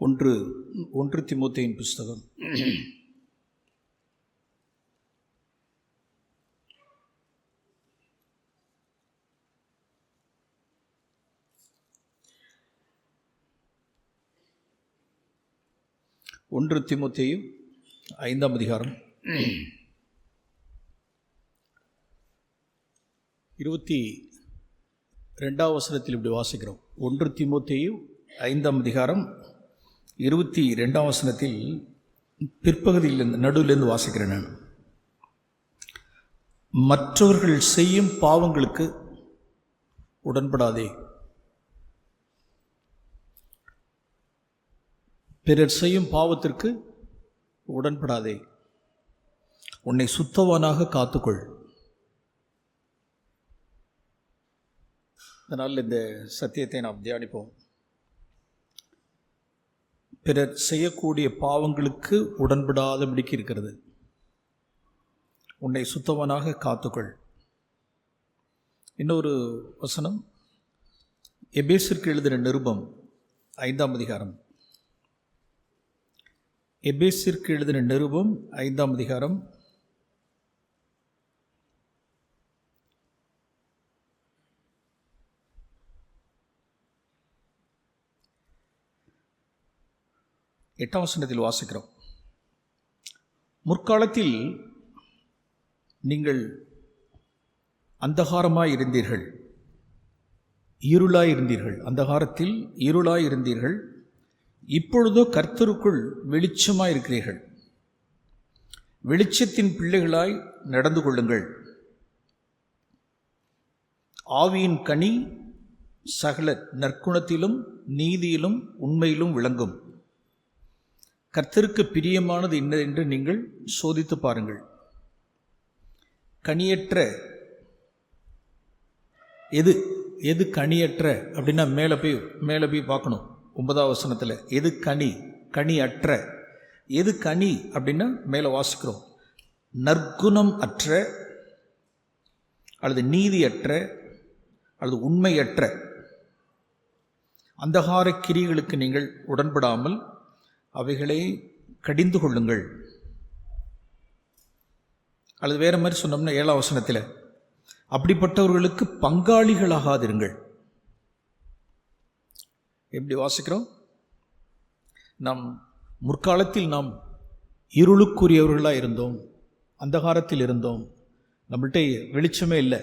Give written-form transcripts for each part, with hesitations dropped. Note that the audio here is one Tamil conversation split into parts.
ஒன்று தீமோத்தேயின் புஸ்தகம் 1 தீமோத்தேயு 5ஆம் அதிகாரம் 22ஆம் வசனத்தில் இப்படி வாசிக்கிறோம். 1 தீமோத்தேயு 5ஆம் அதிகாரம் 22ஆம் வசனத்தில் பிற்பகுதியில் நடுவிலிருந்து வாசிக்கிறேன் நான். மற்றவர்கள் செய்யும் பாவங்களுக்கு உடன்படாதே, பிறர் செய்யும் பாவத்திற்கு உடன்படாதே, உன்னை சுத்தவானாக காத்துக்கொள். அதனால் இந்த சத்தியத்தை நாம் தியானிப்போம். பிறர் செய்யக்கூடிய பாவங்களுக்கு உடன்படாதபடிக்கு இருக்கிறது. உன்னை சுத்தவனாக காத்துக்கொள். இன்னொரு வசனம், எபேசிற்கு எழுதின நிருபம் 5ஆம் அதிகாரம். எபேசிற்கு எழுதின நிருபம் 5ஆம் அதிகாரம் 8ஆம் வசனத்தில் வாசிக்கிறோம். முற்காலத்தில் நீங்கள் அந்தகாரமாய் இருந்தீர்கள், இருளாய் இருந்தீர்கள். அந்தகாரத்தில் இருளாய் இருந்தீர்கள். இப்பொழுதோ கர்த்தருக்குள் வெளிச்சமாய் இருக்கிறீர்கள். வெளிச்சத்தின் பிள்ளைகளாய் நடந்து கொள்ளுங்கள். ஆவியின் கனி சகல நற்குணத்திலும் நீதியிலும் உண்மையிலும் விளங்கும். கர்த்தருக்கு பிரியமானது என்ன என்று நீங்கள் சோதித்து பாருங்கள். கனியற்ற எது கனியற்ற அப்படின்னா மேலே போய் பார்க்கணும். 9ஆம் வசனத்தில் எது கனி அற்ற, எது கனி அப்படின்னா மேலே வாசிக்கிறோம். நற்குணம் அற்ற அல்லது நீதியற்ற அல்லது உண்மையற்ற அந்தகார கிரிகளுக்கு நீங்கள் உடன்படாமல் அவைகளை கடிந்து கொள்ளுங்கள். அல்லது வேற மாதிரி சொன்னோம்னா 7ஆம் வசனத்தில் அப்படிப்பட்டவர்களுக்கு பங்காளிகளாகாதிருங்கள். எப்படி வாசிக்கிறோம்? நாம் முற்காலத்தில் நாம் இருளுக்குரியவர்களாக இருந்தோம், அந்தகாரத்தில் இருந்தோம். நம்மள்கிட்ட வெளிச்சமே இல்லை,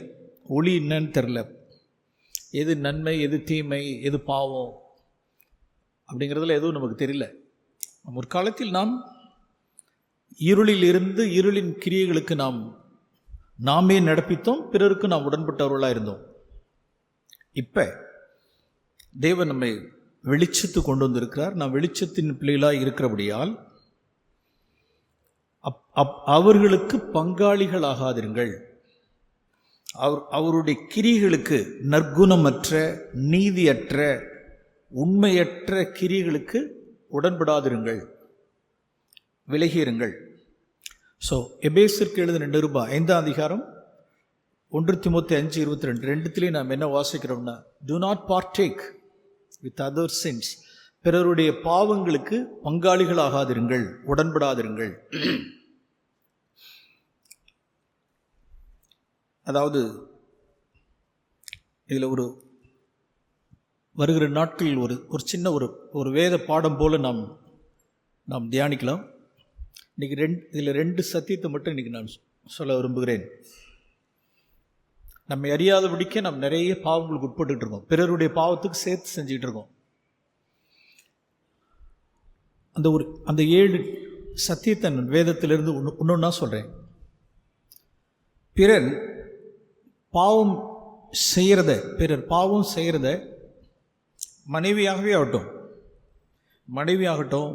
ஒளி என்னன்னு தெரில, எது நன்மை எது தீமை எது பாவம் அப்படிங்கிறதுல எதுவும் நமக்கு தெரியல. முற்காலத்தில் நாம் இருளில் இருந்து இருளின் கிரியைகளுக்கு நாமே நடப்பித்தோம், பிறருக்கு நாம் உடன்பட்டவர்களாக இருந்தோம். இப்போ தேவன் நம்மை வெளிச்சத்து கொண்டு வந்திருக்கிறார். நாம் வெளிச்சத்தின் பிள்ளைகளாக இருக்கிறபடியால் அவர்களுக்கு பங்காளிகளாகாதிருங்கள். அவருடைய கிரிகளுக்கு, நற்குணமற்ற நீதியற்ற உண்மையற்ற கிரிகளுக்கு உடன்படாதிருங்கள், விலகியிருங்கள். ஸோ எபேசிற்கு எழுதின நிருபம் 5ஆம் அதிகாரம் 1 தீமோத்தேயு 5:22 ரெண்டுத்திலையும் நாம் என்ன வாசிக்கிறோம்னா, do not partake with other sins, பிறருடைய பாவங்களுக்கு பங்காளிகளாகாதிருங்கள், உடன்படாதிருங்கள். அதாவது இதில் வருகிற நாட்களில் ஒரு சின்ன ஒரு வேத பாடம் போல நாம் தியானிக்கலாம். இன்றைக்கி இதில் 2 சத்தியத்தை மட்டும் இன்றைக்கி நான் சொல்ல விரும்புகிறேன். நம்ம அறியாதபடிக்க நாம் நிறைய பாவங்களுக்கு உட்பட்டு இருக்கோம், பிறருடைய பாவத்துக்கு சேர்த்து செஞ்சுக்கிட்டு இருக்கோம். அந்த 7 சத்தியத்தை வேதத்திலிருந்து ஒன்றா சொல்கிறேன். பிறர் பாவம் செய்கிறத மனைவியாகட்டும்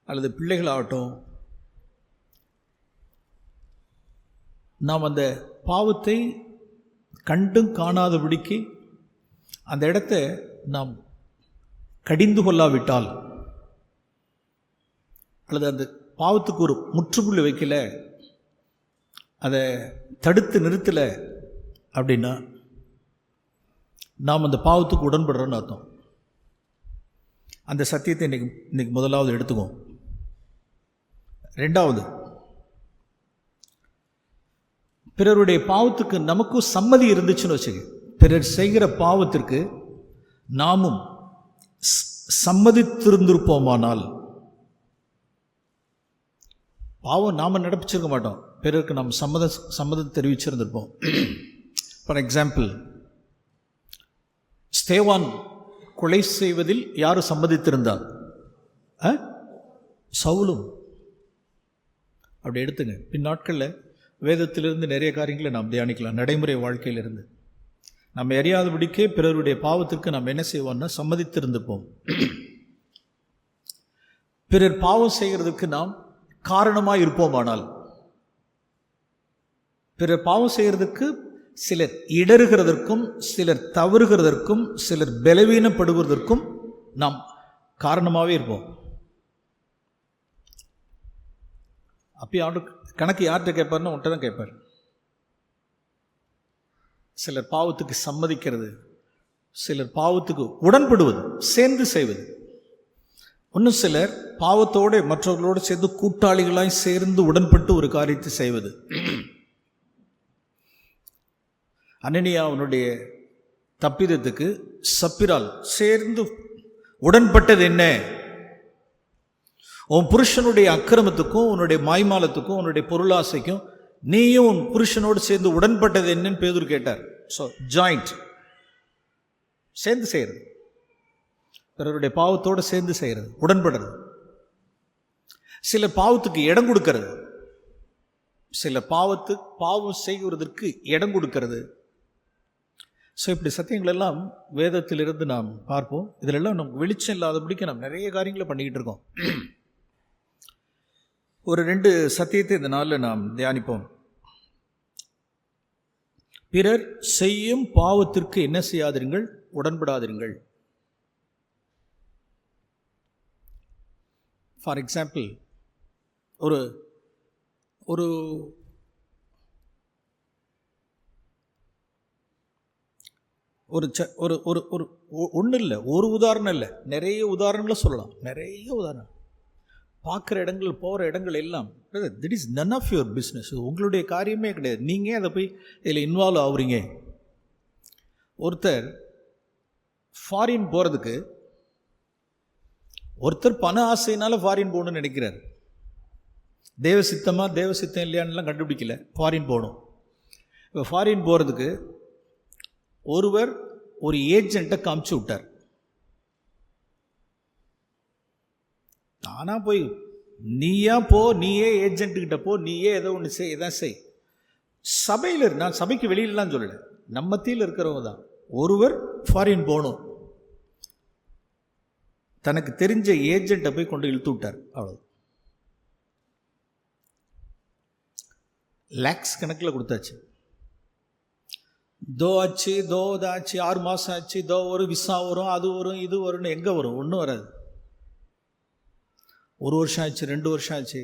அல்லது பிள்ளைகளாகட்டும், நாம் அந்த பாவத்தை கண்டும் காணாதபடிக்கு அந்த இடத்த நாம் கடிந்து கொள்ளாவிட்டால், அல்லது அந்த பாவத்துக்கு ஒரு முற்றுப்புள்ளி வைக்கல, அதை தடுத்து நிறுத்தலை அப்படின்னா நாம் அந்த பாவத்துக்கு உடன்படுறோன்னு அர்த்தம். அந்த சத்தியத்தை இன்னைக்கு முதலாவது எடுத்துக்குவோம். ரெண்டாவது, பிறருடைய பாவத்துக்கு நமக்கும் சம்மதி இருந்துச்சுன்னு வச்சுக்க, பிறர் செய்கிற பாவத்திற்கு நாமும் சம்மதித்திருந்திருப்போமானால், பாவம் நாம நடப்பிச்சிருக்க மாட்டோம், பிறருக்கு நாம் சம்மதம் தெரிவிச்சிருந்திருப்போம். ஃபார் எக்ஸாம்பிள், ஸ்தேவான் கொலை செய்வதில் யார் சம்மதித்திருந்தார்? சவுலும். அப்படி எடுத்துங்க. பின் நாட்களில் வேதத்திலிருந்து நிறைய காரியங்களை நாம் தியானிக்கலாம். நடைமுறை வாழ்க்கையிலிருந்து நம்ம அறியாதபடிக்கே பிறருடைய பாவத்திற்கு நாம் என்ன செய்வோம்னா சம்மதித்திருந்துப்போம். பிறர் பாவம் செய்கிறதுக்கு நாம் காரணமாக இருப்போமானால், பிறர் பாவம் செய்கிறதுக்கு சிலர் இடறுகிறதற்கும், சிலர் தவறுகிறதற்கும், சிலர் பலவீனப்படுவதற்கும் நாம் காரணமாகவே இருப்போம். அப்போ கணக்கு யார்கிட்ட கேட்பார்னா உன்கிட்ட தான் கேட்பார். சிலர் பாவத்துக்கு சம்மதிக்கிறது, சிலர் பாவத்துக்கு உடன்படுவது, சேர்ந்து செய்வது. இன்னும் சிலர் பாவத்தோடு மற்றவர்களோடு சேர்ந்து கூட்டாளிகளாய் சேர்ந்து உடன்பட்டு ஒரு காரியத்தை செய்வது. அனனியா அவனுடைய தப்பிதத்துக்கு சப்பிரால் சேர்ந்து உடன்பட்டது என்ன? உன் புருஷனுடைய அக்கிரமத்துக்கும் உன்னுடைய மாய்மாலத்துக்கும் உன்னுடைய பொருளாசைக்கும் நீயும் உன் புருஷனோடு சேர்ந்து உடன்பட்டது என்னன்னு பேதுரு கேட்டார். ஸோ ஜாயிண்ட், சேர்ந்து செய்கிறது, பிறருடைய பாவத்தோடு சேர்ந்து செய்கிறது, உடன்படுறது. சில பாவத்துக்கு இடம் கொடுக்கிறது, சில பாவம் செய்வதற்கு இடம் கொடுக்கிறது. ஸோ இப்படி சத்தியங்கள் எல்லாம் வேதத்திலிருந்து நாம் பார்ப்போம். இதிலெல்லாம் நமக்கு வெளிச்சம் இல்லாதபடிக்கு நாம் நிறைய காரியங்களை பண்ணிக்கிட்டு இருக்கோம். ஒரு 2 சத்தியத்தை இந்த நாளில் நாம் தியானிப்போம். பிறர் செய்யும் பாவத்திற்கு என்ன செய்யாதிருங்கள்? உடன்படாதிருங்கள். ஃபார் எக்ஸாம்பிள், ஒரு ஒரு ஒன்றும் இல்லை, ஒரு உதாரணம் இல்லை, நிறைய உதாரணங்களை சொல்லலாம். நிறைய உதாரணம் பார்க்குற இடங்கள், போகிற இடங்கள் எல்லாம். That is none of your business. உங்களுடைய காரியமே கிடையாது. நீங்கள் அதை போய் இதில் இன்வால்வ் ஆகுறீங்க. ஒருத்தர் ஃபாரின் போகிறதுக்கு, ஒருத்தர் பண ஆசையினால ஃபாரின் போகணும்னு நினைக்கிறார். தேவ சித்தம் இல்லையான்லாம் கண்டுபிடிக்கல, ஃபாரின் போகணும். இப்போ ஃபாரின் போகிறதுக்கு ஒருவர் ஒரு ஏஜெண்ட்டை காமிச்சு விட்டார். நானா போய் நீயா போ, நீயே ஏஜென்ட்டுக்கிட்ட போ, நீயே ஏதோ ஒன்று செய், இதான் செய். சபையில் நான் சபைக்கு வெளியிலலாம் சொல்லலை, நம்ம மத்தியில் இருக்கிறவங்க தான். ஒருவர் ஃபாரின் போகணும், தனக்கு தெரிஞ்ச ஏஜெண்ட்டை போய் கொண்டு இழுத்து விட்டார். அவ்வளோ லேக்ஸ் கணக்கில் கொடுத்தாச்சு. ஆச்சு, இதாச்சு, 6 மாதம் ஆச்சு, ஒரு விசா வரும், அது வரும், இது வரும்னு எங்கே வரும்? ஒன்றும் வராது. 1 வருஷம் ஆச்சு, 2 வருஷம் ஆச்சு,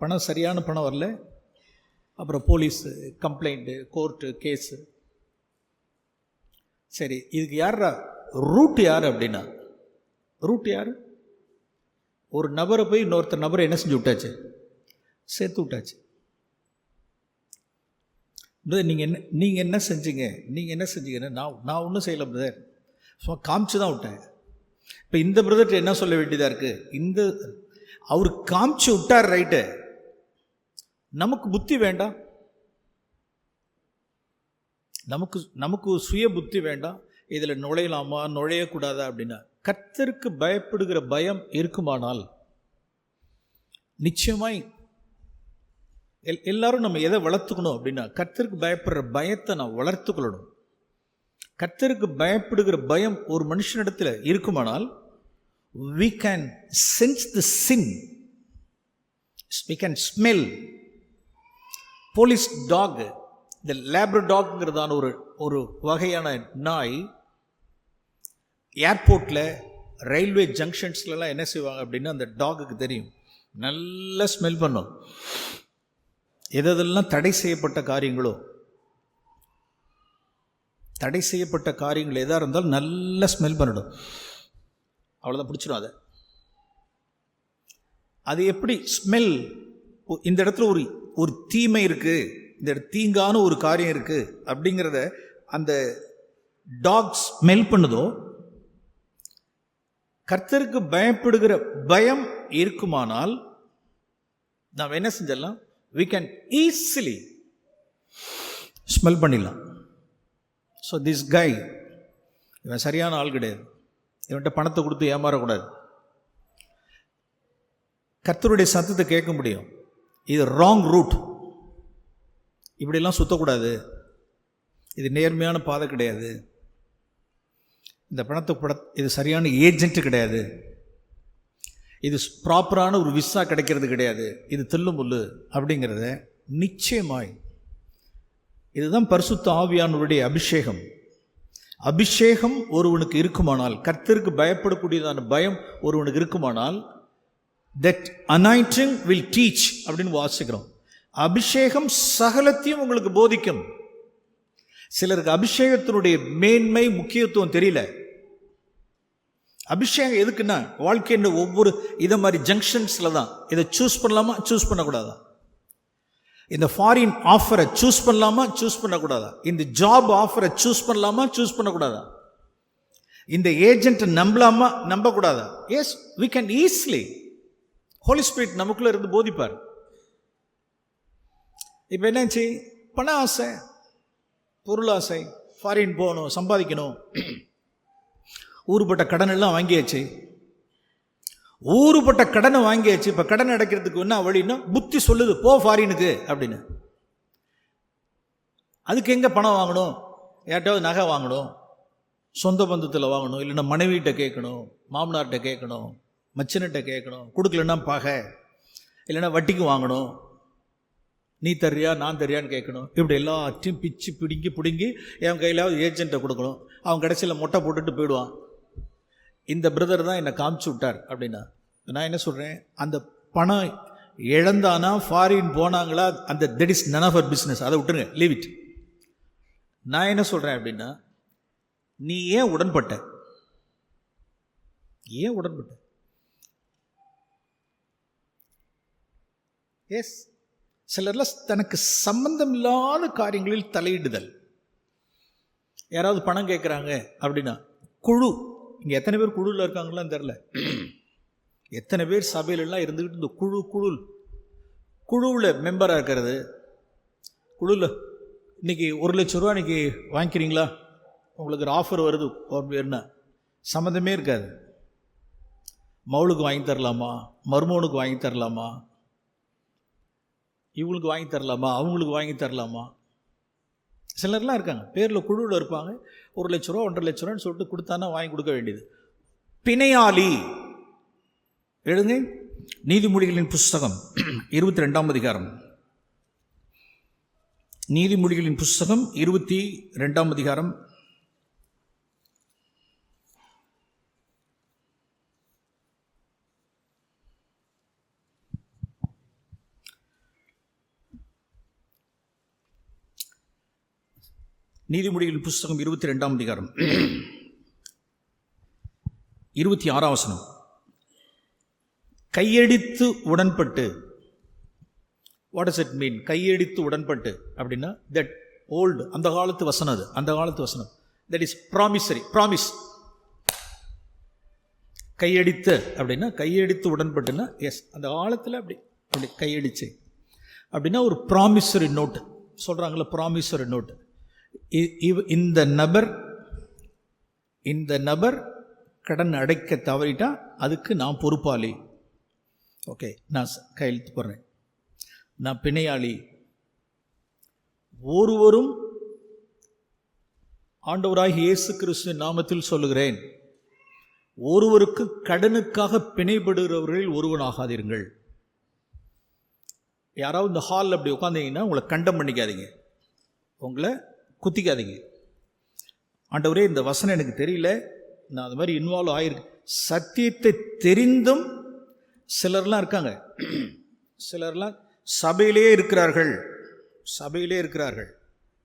பணம் சரியான பணம் வரல. அப்புறம் போலீஸு கம்ப்ளைண்ட்டு, கோர்ட்டு கேஸு. சரி, இதுக்கு யாரா ரூட் யார் அப்படின்னா, ரூட் யார்? ஒரு நபரை போய் இன்னொருத்தர் நபரை என்ன செஞ்சு விட்டாச்சு? சேர்த்து விட்டாச்சு. நீங்கள் என்ன செஞ்சீங்கன்னா, நான் ஒன்றும் செய்யலை பிரதர், ஸோ காமிச்சு தான் விட்டேன். இப்போ இந்த பிரதர்கிட்ட என்ன சொல்ல வேண்டியதாக இருக்குது? அவர் காமிச்சு விட்டார், ரைட்டு. நமக்கு புத்தி வேண்டாம், நமக்கு சுய புத்தி வேண்டாம். இதில் நுழையலாமா நுழையக்கூடாதா அப்படின்னா, கர்த்தருக்கு பயப்படுகிற பயம் இருக்குமானால் நிச்சயமாய் எல்லாரும் நம்ம எதை வளர்த்துக்கணும் அப்படின்னா, கர்த்தருக்கு பயப்படுற பயத்தை நான் வளர்த்துக்கொள்ளணும். கர்த்தருக்கு பயப்படுகிற பயம் ஒரு மனுஷனிடத்தில் இருக்குமானால், we can sense the sin, we can smell. Police dog, இந்த லேப்ரடாக்ங்கிறதான ஒரு வகையான நாய் ஏர்போர்ட்டில், ரயில்வே ஜங்ஷன்ஸ்லாம் என்ன செய்வாங்க அப்படின்னா, அந்த டாகுக்கு தெரியும், நல்லா ஸ்மெல் பண்ணும். எதெல்லாம் தடை செய்யப்பட்ட காரியங்களோ, தடை செய்யப்பட்ட காரியங்கள் எதாக இருந்தாலும் நல்லா ஸ்மெல் பண்ணிடும், அவ்வளோதான், பிடிச்சிடும் அதை. அது எப்படி ஸ்மெல், இந்த இடத்துல ஒரு தீமை இருக்குது, இந்த தீங்கான ஒரு காரியம் இருக்குது அப்படிங்கிறத அந்த டாக் ஸ்மெல் பண்ணுதோ, கர்த்தருக்கு பயப்படுகிற பயம் இருக்குமானால் நாம் என்ன செஞ்சிடலாம், we can easily ஸ்மெல் பண்ணிடலாம். ஸோ திஸ் கை, இவன் சரியான ஆள் கிடையாது, இவன்கிட்ட பணத்தை கொடுத்து ஏமாறக்கூடாது, கர்த்தருடைய சத்தத்தை கேட்க முடியும், இது ராங் ரூட், இப்படிலாம் சுற்றக்கூடாது, இது நேர்மையான பாதை கிடையாது, இந்த பணத்தை இது சரியான ஏஜென்ட் கிடையாது, இது ப்ராப்பரான ஒரு விசா கிடைக்கிறது கிடையாது, இது தில்லுமுள்ளு அப்படிங்கிறத நிச்சயமாய், இதுதான் பரிசுத்த ஆவியானவருடைய அபிஷேகம். அபிஷேகம் ஒருவனுக்கு இருக்குமானால், கர்த்தருக்கு பயப்படக்கூடியதான பயம் ஒருவனுக்கு இருக்குமானால், that anointing will teach அப்படின்னு வாசிக்கிறோம். அபிஷேகம் சகலத்தையும் உங்களுக்கு போதிக்கும். சிலருக்கு அபிஷேகத்தினுடைய மேன்மை முக்கியத்துவம் தெரியல. அபிஷேகம் எதுக்குன்னா வாழ்க்கையின் ஒவ்வொரு இதை மாதிரி ஜங்ஷன்ஸில் தான், இதை சூஸ் பண்ணலாமா சூஸ் பண்ணக்கூடாதா, இந்த ஃபாரின் ஆஃபரை சூஸ் பண்ணலாமா சூஸ் பண்ணக்கூடாதா, இந்த ஜாப் ஆஃபரை சூஸ் பண்ணலாமா சூஸ் பண்ணக்கூடாதா, இந்த ஏஜென்ட் நம்பலாமா நம்பக்கூடாதா. Yes, we can easily, holy spirit நமக்குள்ள இருந்து போதிப்பார். இப்போ என்னாச்சு, பண ஆசை, பொருள் ஆசை, ஃபாரின் போகணும், சம்பாதிக்கணும், ஊருப்பட்ட கடன் எல்லாம் வாங்கியாச்சு, ஊருப்பட்ட கடனை வாங்கியாச்சு. இப்போ கடன் அடைக்கிறதுக்கு என்ன வழின்னா புத்தி சொல்லுது, போ ஃபாரினுக்கு அப்படின்னு. அதுக்கு எங்கே பணம் வாங்கணும், யார்ட்டாவது நகை வாங்கணும், சொந்த பந்தத்தில் வாங்கணும், இல்லைன்னா மனைவிட்ட கேட்கணும், மாமனார்கிட்ட கேட்கணும், மச்சன்கிட்ட கேட்கணும், கொடுக்கலன்னா பகை, இல்லைன்னா வட்டிக்கு வாங்கணும், நீ தர்றியா நான் தர்றியான்னு கேட்கணும். இப்படி எல்லாத்தையும் பிச்சு பிடுங்கி என் கையிலாவது ஏஜென்ட்டை கொடுக்கணும். அவன் கடைசியில் மொட்டை போட்டுட்டு போயிடுவான். இந்த பிரதர் தான் என்னை காமிச்சு விட்டார் அப்படின்னா நான் என்ன சொல்கிறேன், அந்த பணம் இழந்தானா, ஃபாரின் போனாங்களா, அந்த that is none of our business, அதை விட்டுருங்க, லீவ் இட். நான் என்ன சொல்கிறேன் அப்படின்னா, நீ ஏன் உடன்பட்ட, எஸ், சிலர்லாம் தனக்கு சம்பந்தம் இல்லாத காரியங்களில் தலையிடுதல். யாராவது பணம் கேட்குறாங்க அப்படின்னா, குழு, இங்கே எத்தனை பேர் குழுவில் இருக்காங்களான்னு தெரில, எத்தனை பேர் சபையிலெல்லாம் இருந்துக்கிட்டு இந்த குழுவில் மெம்பராக இருக்கிறது, குழுவில் இன்றைக்கி 1,00,000 ரூபா இன்றைக்கி வாங்கிக்கிறீங்களா, உங்களுக்கு ஒரு ஆஃபர் வருது என்ன, சம்மந்தமே இருக்காது. மவுளுக்கு வாங்கி தரலாமா, மருமகனுக்கு வாங்கி தரலாமா, இவங்களுக்கு வாங்கி தரலாமா, அவங்களுக்கு வாங்கி தரலாமா, சிலர்லாம் இருக்காங்க பேரில் குழுவில் இருப்பாங்க, 1,00,000 ரூபா 1,50,000 ரூபான்னு சொல்லிட்டு கொடுத்தானா வாங்கி கொடுக்க வேண்டியது. பிணையாளி, எழுதுங்க, நீதிமொழிகளின் புஸ்தகம் 22ஆம் அதிகாரம், நீதிமொழிகளின் புஸ்தகம் 22ஆம் அதிகாரம், நீதிமொழிகளின் புஸ்தகம் 22ஆம் அதிகாரம் 26ஆம் வசனம். கையடித்து உடன்பட்டு, வாட் டஸ் இட் மீன், கையடித்து உடன்பட்டு அப்படின்னா, தட் ஓல்டு, அந்த காலத்து வசனம், அது அந்த காலத்து வசனம், தட் இஸ் ப்ராமிசரி, ப்ராமிஸ். கையடித்து அப்படின்னா, கையடித்து உடன்பட்டுன்னா, எஸ், அந்த காலத்தில் அப்படி கையடிச்சு அப்படின்னா ஒரு ப்ராமிசரி நோட்டு சொல்கிறாங்களே, ப்ராமிசரி நோட்டு. இந்த நபர் கடன் அடைக்க தவறிட்டா அதுக்கு நான் பொறுப்பாளி, ஓகே, நான் கையெழுத்து போடுறேன், நான் பிணையாளி. ஒருவரும் ஆண்டவராகிய இயேசு கிறிஸ்துவின் நாமத்தில் சொல்லுகிறேன், ஒருவருக்கு கடனுக்காக பிணைப்படுகிறவர்களில் ஒருவனாகாதீர்கள். யாராவது இந்த ஹாலில் அப்படி உட்காந்தீங்கன்னா உங்களை கண்டம் பண்ணிக்காதீங்க, உங்களை குத்திக்காதீங்க. ஆண்டவரே, இந்த வசனம் எனக்கு தெரியல, நான் அது மாதிரி இன்வால்வ் ஆகிருக்கு. சத்தியத்தை தெரிந்தும் சிலர்லாம் இருக்காங்க, சிலர்லாம் சபையிலே இருக்கிறார்கள்,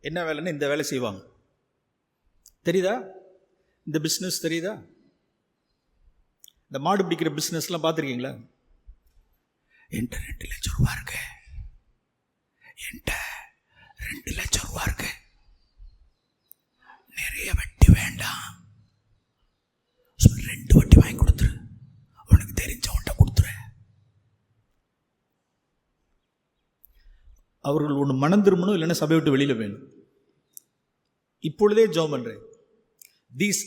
என்ன வேலைன்னு இந்த வேலை செய்வாங்க. தெரியுதா? இந்த பிஸ்னஸ் தெரியுதா? இந்த மாடு பிடிக்கிற பிஸ்னஸ்லாம் பார்த்துருக்கீங்களா? என்கிட்ட 2 லட்சம் ரூபா இருக்கு, என்கிட்ட 2 லட்சம் ரூபா இருக்கு, நிறைய வட்டி வேண்டாம், 2 வட்டி வாங்கி கொடுத்துரு, உனக்கு தெரிஞ்சவன்ட்ட கொடுத்துரு. அவர்கள் ஒன்று மனம் திரும்பணும், இல்லைன்னா சபை விட்டு வெளியில் வேணும். இப்பொழுதே ஜெபம் பண்றேன். தீஸ்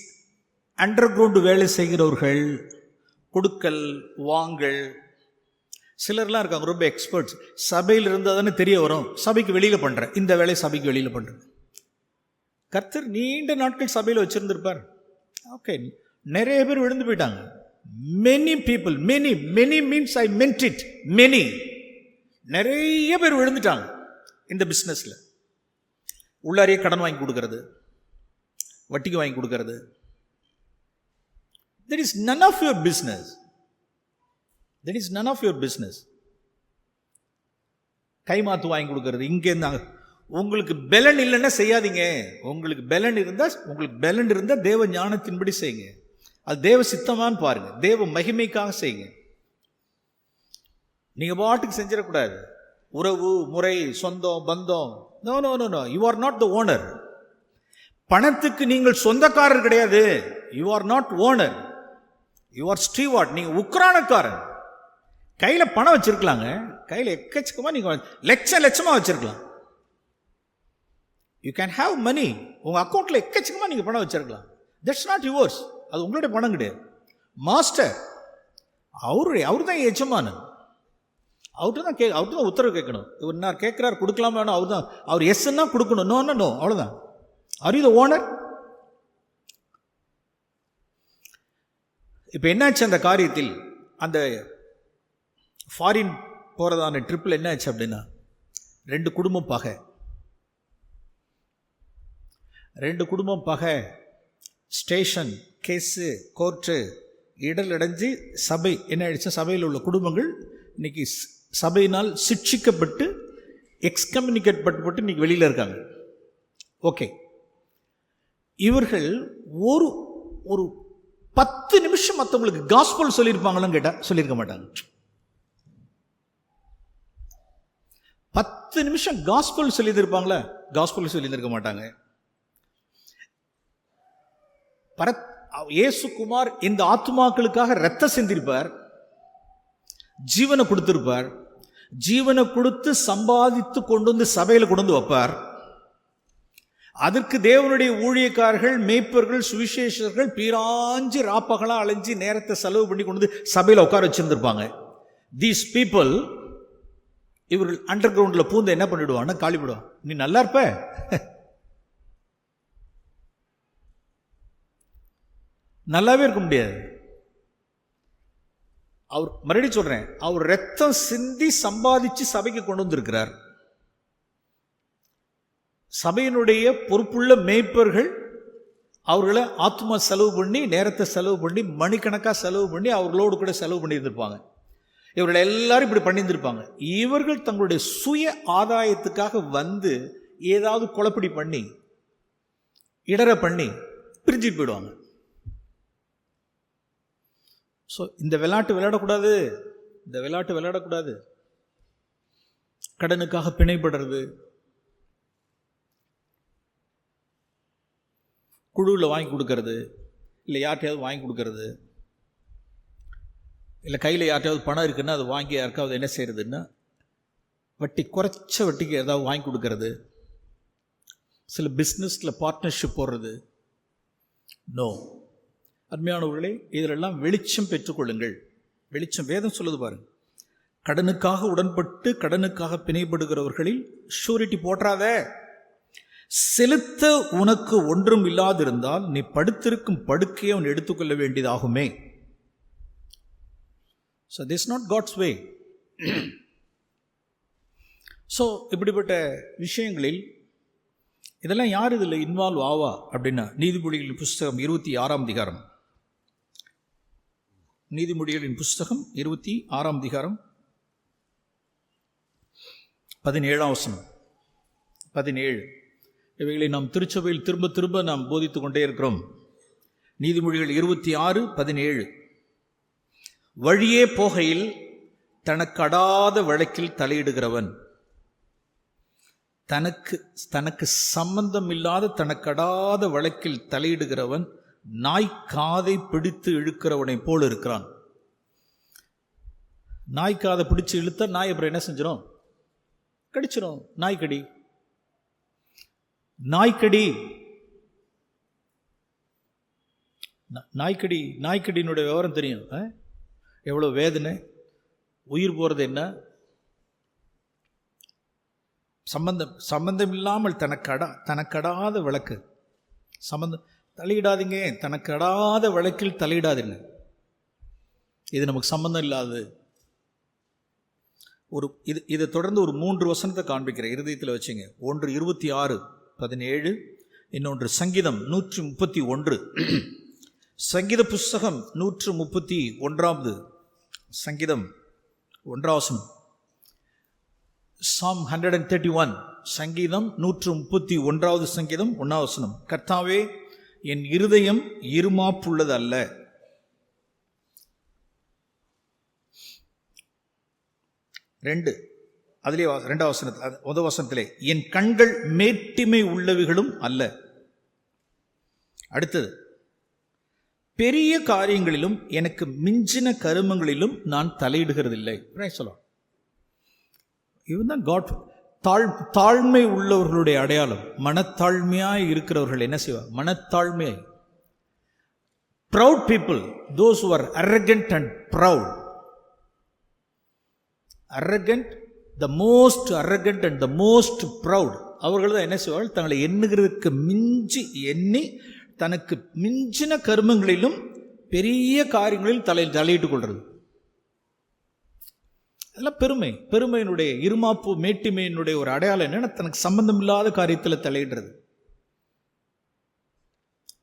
அண்டர் கிரவுண்ட் வேலை செய்கிறவர்கள், கொடுக்கல் வாங்கல், சிலர்லாம் இருக்காங்க ரொம்ப எக்ஸ்பர்ட்ஸ். சபையில் இருந்தால் தானே தெரிய வரும், சபைக்கு வெளியில் பண்ணுறேன், இந்த வேலையை சபைக்கு வெளியில் பண்ணுறேன். கர்த்தர் நீண்ட நாட்கள் சபையில் வச்சிருந்திருப்பார். ஓகே, நிறைய பேர் விழுந்து போயிட்டாங்க. Many people, many many means I மென்ட் it, many, நிறைய பேர் விழுந்துட்டாங்க இந்த பிஸ்னஸில். உள்ளாரியே கடன் வாங்கி கொடுக்கறது, வட்டிக்கு வாங்கி கொடுக்கறது. That is none of your business. That is none of your business. கைமாத்து வாங்கி கொடுக்கறது, இங்கே இருந்தாங்க. உங்களுக்கு பலன் இல்லைன்னா செய்யாதீங்க. உங்களுக்கு பலன் இருந்தால் தேவ ஞானத்தின்படி செய்யுங்க. அது தேவ சித்தமான்னு பாருங்க, தேவ மகிமைக்காக செய்யுங்க. நீங்க பாட்டுக்கு செஞ்சிடக்கூடாது. உறவு முறை, சொந்தம் பந்தம், no no no no, you are not the owner. பணத்துக்கு நீங்கள் சொந்தக்காரர் கிடையாது. You are not owner, you are steward. நீங்க உக்ரானக்காரன். கையில பணம் வச்சிருக்கலாங்க, கையில எக்கச்சக்கமா நீங்க லட்சமா வச்சிருக்கலாம். யூ கேன் ஹாவ் மணி, உங்க அக்கௌண்ட்ல எக்கச்சக்கமா நீங்க பணம் வச்சிருக்கலாம். தட்ஸ் நாட் யுவர்ஸ், அது உங்களுடைய பணம் கிடையாது. மாஸ்டர் அவரு தான் எஜமானன். அவர்கிட்ட தான் உத்தரவு கேட்கணும். இவர் நான் கேட்கிறார் கொடுக்கலாமா, அவர் எஸ்ன்னா கொடுக்கணும், நோ நோ, அவ்வளவுதான். Are you the owner? இப்ப என்னாச்சு அந்த காரியத்தில், அந்த ஃபாரின் போறதான ட்ரிப்பில் என்னாச்சு அப்படின்னா, 2 குடும்பம் பகை, 2 குடும்பம் பகை, ஸ்டேஷன் கேஸு, கோர்ட்டு, இடல் அடைஞ்சு சபை என்ன ஆயிடுச்சு, சபையில் உள்ள குடும்பங்கள் இன்னைக்கு சபையினால் சிட்சிக்கப்பட்டு எக்ஸ்கம்யூனிகேட் பண்ணப்பட்டு இன்னைக்கு வெளியில் இருக்காங்க. ஓகே, இவர்கள் ஒரு 10 நிமிஷம் மற்றவங்களுக்கு காஸ்பல் சொல்லியிருப்பாங்களான்னு கேட்டா சொல்லியிருக்க மாட்டாங்க. 10 நிமிஷம் காஸ்பல் சொல்லியிருப்பாங்களா? காஸ்பல் சொல்லியிருக்க மாட்டாங்க. இயேசுகுமார் இந்த ஆத்துமாக்களுக்காக ரத்தம் சிந்திருப்பார், ஜீவனை கொடுத்திருப்பார், ஜீவனை கொடுத்து சம்பாதித்து கொண்டு வந்து சபையில் கொண்டு வந்து வைப்பார். அதற்கு தேவனுடைய ஊழியக்காரர்கள், மேய்ப்பர்கள், சுவிசேஷர்கள் பீராஞ்சி ராப்பகலா அலைஞ்சி நேரத்தை செலவு பண்ணி கொண்டு வந்து சபையில் உட்கார வச்சிருந்திருப்பாங்க. தீஸ் பீப்புள், இவர்கள் அண்டர் கிரவுண்ட்ல பூந்து என்ன பண்ணிடுவான்னா காலி விடுவான். நீ நல்லா இருப்ப, நல்லாவே இருக்க முடியாது. அவர் மறுபடியும் சொல்றேன், அவர் ரத்தம் சிந்தி சம்பாதிச்சு சபைக்கு கொண்டு வந்திருக்கிறார். சபையினுடைய பொறுப்புள்ள மேய்ப்பர்கள் அவர்களை ஆத்மா செலவு பண்ணி, நேரத்தை செலவு பண்ணி, மணிக்கணக்காக செலவு பண்ணி அவர்களோடு கூட செலவு பண்ணி இருந்திருப்பாங்க. இவர்கள் எல்லாரும் இப்படி பண்ணியிருந்திருப்பாங்க. இவர்கள் தங்களுடைய சுய ஆதாயத்துக்காக வந்து ஏதாவது குழப்படி பண்ணி இடர பண்ணி பிரிஞ்சுட்டு போயிடுவாங்க. ஸோ இந்த விளையாட்டு விளையாடக்கூடாது. கடனுக்காக பிணைப்படுறது, குழுவில் வாங்கி கொடுக்கறது, இல்லை யார்கிட்டையாவது வாங்கி கொடுக்கறது, இல்லை கையில் யார்கிட்டையாவது பணம் இருக்குன்னா அதை வாங்கி யாருக்காவது என்ன செய்யறதுன்னா குறைச்ச வட்டிக்கு ஏதாவது வாங்கி கொடுக்கறது, சில பிஸ்னஸில் பார்ட்னர்ஷிப் போடுறது. நோ, அருமையானவர்களே, இதிலெல்லாம் வெளிச்சம் பெற்றுக்கொள்ளுங்கள். வெளிச்சம் வேதம் சொல்லுது பாருங்க, கடனுக்காக உடன்பட்டு கடனுக்காக பிணைப்படுகிறவர்களில் ஷூரிட்டி போற்றாத. செலுத்த உனக்கு ஒன்றும் இல்லாதிருந்தால் நீ படுத்திருக்கும் படுக்கையை அவன் எடுத்துக்கொள்ள வேண்டியதாகுமே. So this is not God's way. So இப்படிப்பட்ட விஷயங்களில் இதெல்லாம் யார் இதில் இன்வால்வ் ஆவா அப்படின்னா, நீதிமொழிகளின் புஸ்தகம் 26ஆம் அதிகாரம், நீதிமொழிகளின் புஸ்தகம் 26ஆம் அதிகாரம் 17ஆம் வசனம். 17 இவைகளை நாம் திருச்சபையில் திரும்ப திரும்ப நாம் போதித்து கொண்டே இருக்கிறோம். நீதிமொழிகள் 26:17. வழியே போகையில் தனக்கடாத வழக்கில் தலையிடுகிறவன், தனக்கு சம்பந்தம் இல்லாத தனக்கடாத வழக்கில் தலையிடுகிறவன் நாய் காதை பிடித்து இழுக்கிறவனை போல் இருக்கிறான். நாய் காதை பிடிச்சு இழுத்தா நாய் அப்புறம் என்ன செஞ்சிடும்? கடிச்சிடும். நாய்க்கடி நாய்க்கடியினுடைய விவரம் தெரியும். எவ்வளோ வேதனை, உயிர் போகிறது என்ன. சம்பந்தம் இல்லாமல் தனக்கடாத வழக்கு தலையிடாதீங்க. தனக்கடாத வழக்கில் தலையிடாதீங்க. இது நமக்கு சம்பந்தம் இல்லாது. இதை தொடர்ந்து ஒரு 3 வசனத்தை காண்பிக்கிறேன், இருதயத்தில் வச்சுங்க. ஒன்று 26:17, இன்னொன்று சங்கீதம் 131. சங்கீத புஸ்தகம் 131 சங்கீதம் 1 Psalm 131, சங்கீதம் 131 சங்கீதம் 1 கர்த்தாவே, என் இருதயம் இருமாப்புள்ளது அல்ல. அதிலே 2 வசனத்திலே என் கண்கள் மேட்டிமை உள்ளவைகளும் அல்ல. அடுத்தது, பெரிய காரியங்களிலும் எனக்கு மிஞ்சின கருமங்களிலும் நான் தலையிடுகிறதில்லை. சொல்லலாம். இதுதான் காட். தாழ்மை உள்ளவர்களுடைய அடையாளம். மனத்தாழ்மையாய் இருக்கிறவர்கள் என்ன செய்வார்? மனத்தாழ்மையாய். proud people, those who are arrogant and proud. the most arrogant and the most proud, அவர்கள் தான் என்ன செய்வார்கள்? தங்களை எண்ணுகிறதுக்கு மிஞ்சி எண்ணி தனக்கு மிஞ்சின கர்மங்களிலும் பெரிய காரியங்களில் தலையிட்டுக் கொள்றது. அதெல்லாம் பெருமையினுடைய இருமாப்பு, மேட்டிமையினுடைய ஒரு அடையாளம் என்னன்னா, தனக்கு சம்பந்தம் இல்லாத காரியத்தில் தலையிடுறது.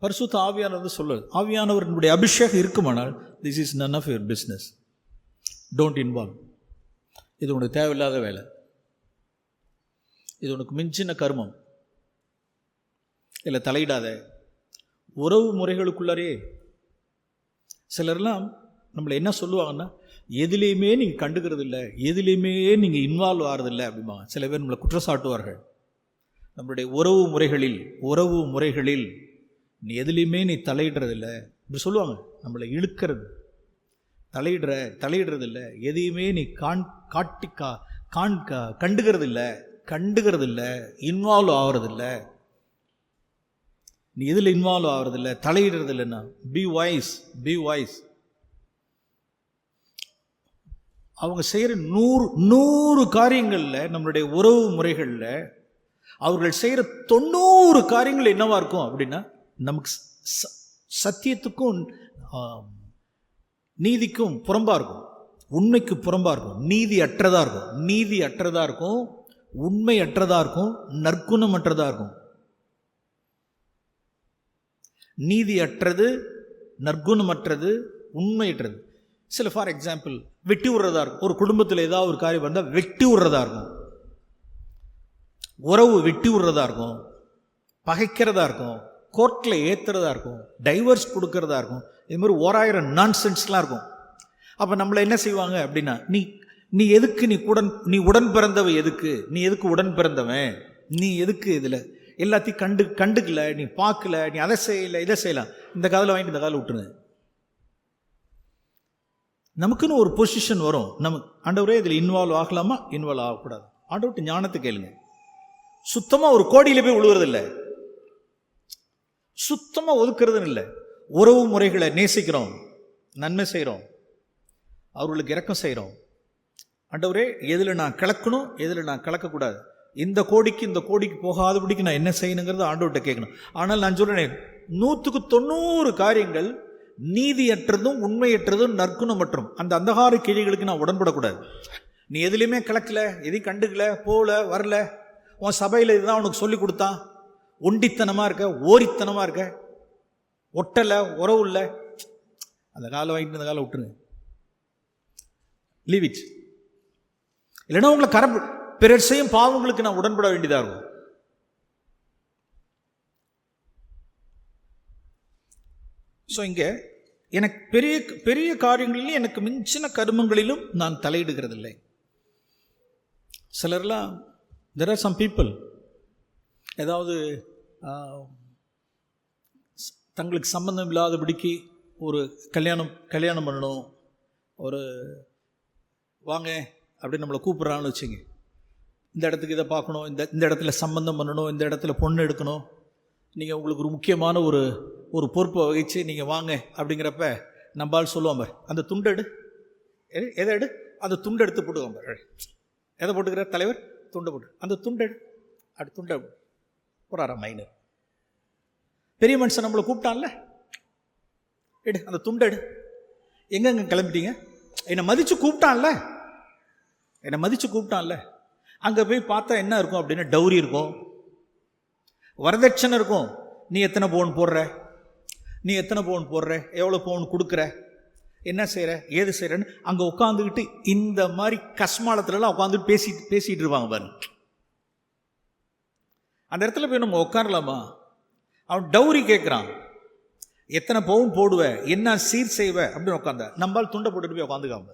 பரிசுத்த ஆவியானவர் சொல்லுது, ஆவியானவர்களுடைய அபிஷேகம் இருக்குமானால் this is none of your business, don't involve. இது உனக்கு தேவையில்லாத வேலை, இது உனக்கு மிஞ்சின கர்மம், இல்லை தலையிடாத. உறவு முறைகளுக்குள்ளாரே சிலர்லாம் நம்மளை என்ன சொல்லுவாங்கன்னா, எதுலேயுமே நீங்கள் கண்டுக்கிறது இல்லை, எதுலேயுமே நீங்கள் இன்வால்வ் ஆகிறதில்லை அப்படிம்பாங்க. சில பேர் நம்மளை குற்றச்சாட்டுவார்கள். நம்மளுடைய உறவு முறைகளில் நீ எதுலேயுமே நீ தலையிடுறதில்லை இப்படி சொல்லுவாங்க. நம்மளை இழுக்கிறது, தலையிடுறதில்லை, எதையுமே நீ கண்டுக்கிறதில்லை, இன்வால்வ் ஆகிறதில்லை. நீ எதில் இன்வால்வ் ஆகிறதில்லை, தலையிடுறதில்லைன்னா பி வாய்ஸ். அவங்க செய்கிற 100 காரியங்களில், நம்மளுடைய உறவு முறைகளில் அவர்கள் செய்கிற 90 காரியங்கள் என்னவா இருக்கும் அப்படின்னா, நமக்கு சத்தியத்துக்கும் நீதிக்கும் புறம்பாக இருக்கும், உண்மைக்கு புறம்பாக இருக்கும், நீதி அற்றதாக இருக்கும், உண்மை அற்றதாக இருக்கும், நற்குணம் அற்றதாக இருக்கும். நீதி அற்றது, நற்குணமற்றது, உண்மையற்றது. சில ஃபார் எக்ஸாம்பிள் வெட்டி விடுறதா இருக்கும். ஒரு குடும்பத்தில் ஏதாவது ஒரு காரியம் வந்தால் வெட்டி விடுறதா இருக்கும், உறவு வெட்டி விடுறதா இருக்கும், பகைக்கிறதா இருக்கும், கோர்ட்டில் ஏற்றுறதா இருக்கும், டைவர்ஸ் கொடுக்கறதா இருக்கும். இது மாதிரி 1000 நான்சென்ஸ்லாம் இருக்கும். அப்போ நம்மளை என்ன செய்வாங்க அப்படின்னா, நீ எதுக்கு நீ உடன் பிறந்தவ எதுக்கு, நீ எதுக்கு உடன் பிறந்தவன், நீ எதுக்கு இதில் எல்லாத்தையும் கண்டுக்கல, நீ பார்க்கல, நீ அதை செய்யலை, இதை செய்யலாம், இந்த காதில் வாங்கிட்டு இந்த காதில் விட்டுருங்க. நமக்குன்னு ஒரு பொசிஷன் வரும். ஆண்டவரே இதில் இன்வால்வ் ஆகலாமா, இன்வால்வ் ஆகக்கூடாது. ஆண்டவர்கிட்ட ஞானத்தை கேளுங்க. சுத்தமாக ஒரு கோடியில் போய் விழுவுறதில்லை, சுத்தமாக ஒதுக்குறதுன்னு இல்லை. உறவு முறைகளை நேசிக்கிறோம், நன்மை செய்கிறோம், அவர்களுக்கு இரக்கம் செய்கிறோம். ஆண்டவரே எதில் நான் கலக்கணும், எதில் நான் கலக்கக்கூடாது, இந்த கோடிக்கு போகாதபடிக்கு நான் என்ன செய்யணுங்கிறத ஆண்டவர்கிட்ட கேட்கணும். ஆனால் நான் சொல்றேன், 100க்கு 90 காரியங்கள் நீதியற்றதும் உண்மையற்றதும் நற்குணமற்றும் அந்த அந்தகார கிழிகளுக்கு நான் உடன்படக்கூடாது. நீ எதுலையுமே கலக்கல, எதையும் கண்டுக்கல, போல வரல, உன் சபையில் இதுதான் உனக்கு சொல்லி கொடுத்தான், ஒண்டித்தனமாக இருக்க, ஓரித்தனமாக இருக்க, ஒட்டலை, உறவு இல்லை, அந்த காலை வாங்கிட்டு அந்த காலை விட்டுருங்க, லீவ் இட். இல்லைன்னா உங்களை பிறர் செய்யும் பாவங்களுக்கு நான் உடன்பட வேண்டியதாக இருக்கும். ஸோ இங்கே எனக்கு பெரிய பெரிய காரியங்களிலும் எனக்கு மிஞ்சின கருமங்களிலும் நான் தலையிடுகிறதில்லை. சிலர்லாம் there are some people ஏதாவது தங்களுக்கு சம்பந்தம் இல்லாதபடிக்கு ஒரு கல்யாணம் பண்ணணும், ஒரு வாங்க அப்படின்னு நம்மளை கூப்பிட்றான்னு வச்சுங்க. இந்த இடத்துக்கு இதை பார்க்கணும், இந்த இடத்துல சம்பந்தம் பண்ணணும், இந்த இடத்துல பொண்ணு எடுக்கணும், நீங்கள் உங்களுக்கு ஒரு முக்கியமான ஒரு பொறுப்பை வகிச்சு நீங்கள் வாங்க அப்படிங்கிறப்ப நம்பால் சொல்லுவான் பார், அந்த துண்டை எதை எடு, அந்த துண்டை எடுத்து போட்டுவான் பார். எதை போட்டுக்கிற தலைவர்? துண்டை போட்டு அந்த துண்டை அப்படி துண்டை போறாரா மைனர். பெரிய மனுஷன் நம்மளை கூப்பிட்டான்ல, எடு அந்த துண்டை எடு. எங்கெங்க கிளம்பிட்டீங்க? என்னை மதித்து கூப்பிட்டான்ல. அங்கே போய் பார்த்தா என்ன இருக்கும் அப்படின்னா டௌரி இருக்கும், வரதட்சணை இருக்கும். நீ எத்தனை பவுன் போடுற, எவ்வளோ பவுன் கொடுக்குற, என்ன செய்கிற, ஏது செய்கிறன்னு அங்கே உட்காந்துக்கிட்டு இந்த மாதிரி கஸ்மாலத்துலலாம் உட்காந்துட்டு பேசிகிட்டு இருப்பாங்க பாருங்க. அந்த இடத்துல போய் நம்ம உட்காரலாமா? அவன் டௌரி கேட்குறான், எத்தனை பவுன் போடுவ, என்ன சீர் செய்வ அப்படின்னு உட்காந்த. நம்மால் துண்டை போட்டுட்டு போய் உட்காந்துக்காம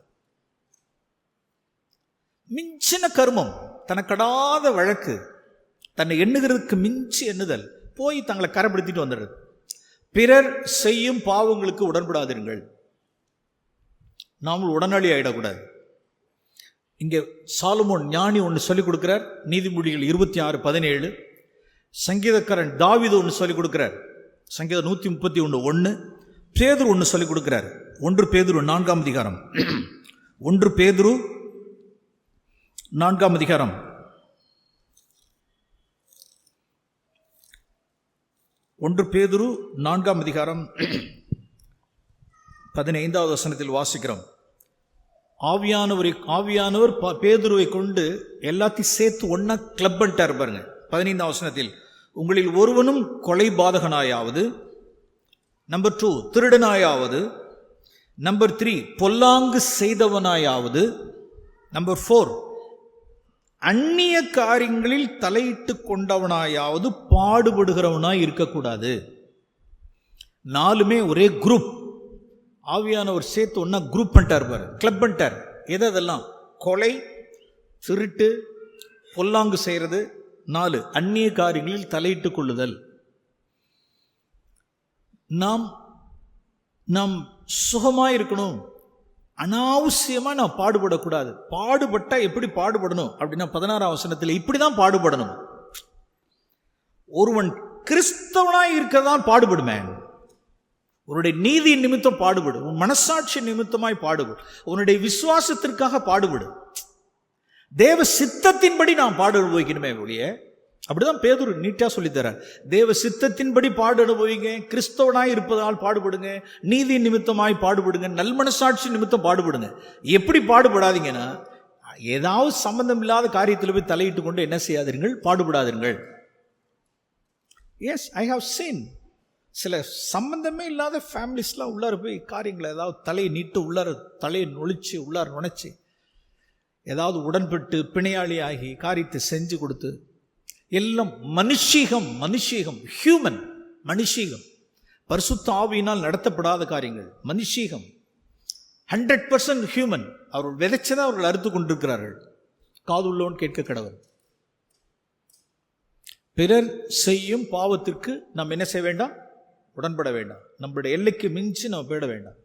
மிஞ்சின கர்மம், தனக்கடாத வழக்கு, தன்னை எண்ணுகிறதுக்கு மிஞ்சி எண்ணுதல், போய் தங்களை கரைப்படுத்திட்டு வந்துடுறது. பிறர் செய்யும் பாவங்களுக்கு உடன்படாதீர்கள். நாமும் உடனடி ஆகிடக்கூடாது. இங்கே சாலமோன் ஞானி ஒன்று சொல்லிக் கொடுக்கிறார். நீதிமொழிகள் 26:17. சங்கீதக்காரன் தாவீது ஒன்று சொல்லிக் கொடுக்கிறார். சங்கீதம் 131:1. பேதுரு ஒன்று சொல்லிக் கொடுக்கிறார். 1 பேதுரு 4ஆம் அதிகாரம். 1 பேதுரு 4ஆம் அதிகாரம் 1 பேதுரு 4ஆம் அதிகாரம் 15வது வசனத்தில் வாசிக்கிறோம். ஆவியானவர் பேதுருவை கொண்டு எல்லாத்தையும் சேர்த்து ஒன்னா கிளப் பண்ணிட்டார் பாருங்க. 15ஆம் வசனத்தில், உங்களில் ஒருவனும் கொலை பாதகனாயாவது, நம்பர் 2 திருடனாயாவது, நம்பர் 3 பொல்லாங்கு செய்தவனாயாவது, நம்பர் 4 அந்நிய காரியங்களில் தலையிட்டு கொண்டவனாயாவது பாடுபடுகிறவனாய் இருக்கக்கூடாது. 4மே ஒரே குரூப். ஆவியானவர் சேர்த்து ஒன்னா குரூப் பண்ணிட்டார் பாரு, கிளப் பண்ணிட்டார். எதெல்லாம்? கொலை, திருட்டு, பொல்லாங்கு செய்கிறது. 4 அந்நிய காரியங்களில் தலையிட்டு கொள்ளுதல். நாம் சுகமாக இருக்கணும், அனாவசியமாக நான் பாடுபடக்கூடாது. பாடுபட்டா எப்படி பாடுபடணும் அப்படின்னா 16ஆம் வசனத்தில் இப்படிதான் பாடுபடணும். ஒருவன் கிறிஸ்தவனாய் இருக்கதான் பாடுபடுமே. உன்னுடைய நீதி நிமித்தம் பாடுபடு, உன் மனசாட்சி நிமித்தமாய் பாடுபடு, உன்னுடைய விசுவாசத்திற்காக பாடுபடு. தேவ சித்தத்தின்படி நான் பாடு அனுபவிக்கணுமே ஒழிய, அப்படிதான் பேதுரு நீட்டா சொல்லித்தரார். தேவ சித்தத்தின்படி பாடு அனுபவிங்க, கிறிஸ்தவனாய் இருப்பதால் பாடுபடுங்க, நீதி நிமித்தமாய் பாடுபடுங்க, நல்மனசாட்சி நிமித்தம் பாடுபடுங்க. எப்படி பாடுபடாதீங்கன்னா, ஏதாவது சம்பந்தம் இல்லாத காரியத்தில் போய் தலையிட்டு கொண்டு என்ன செய்யாதீர்கள், பாடுபடாதீர்கள். எஸ், ஐ ஹவ் சீன் சில சம்பந்தமே இல்லாத ஃபேமிலிஸ்லாம் உள்ளார போய் காரியங்களை ஏதாவது தலையை நீட்டு உள்ளார தலையை நொழிச்சு உள்ளார நுழைச்சி ஏதாவது உடன்பட்டு பிணையாளி ஆகி காரியத்தை செஞ்சு கொடுத்து, எல்லாம் மனுஷீகம், ஹியூமன் மனுஷீகம், பரிசுத்த ஆவியினால் நடத்தப்படாத காரியங்கள். மனுஷீகம் 100% ஹியூமன். அவர்கள் விதைச்சதை அவர்கள் அறுத்து கொண்டிருக்கிறார்கள். காதுள்ளவன் கேட்க கடவுள். பிறர் செய்யும் பாவத்திற்கு நாம் என்ன செய்ய வேண்டாம், உடன்பட வேண்டாம். நம்மளுடைய எல்லைக்கு மிஞ்சி நம்ம போயிட வேண்டாம்.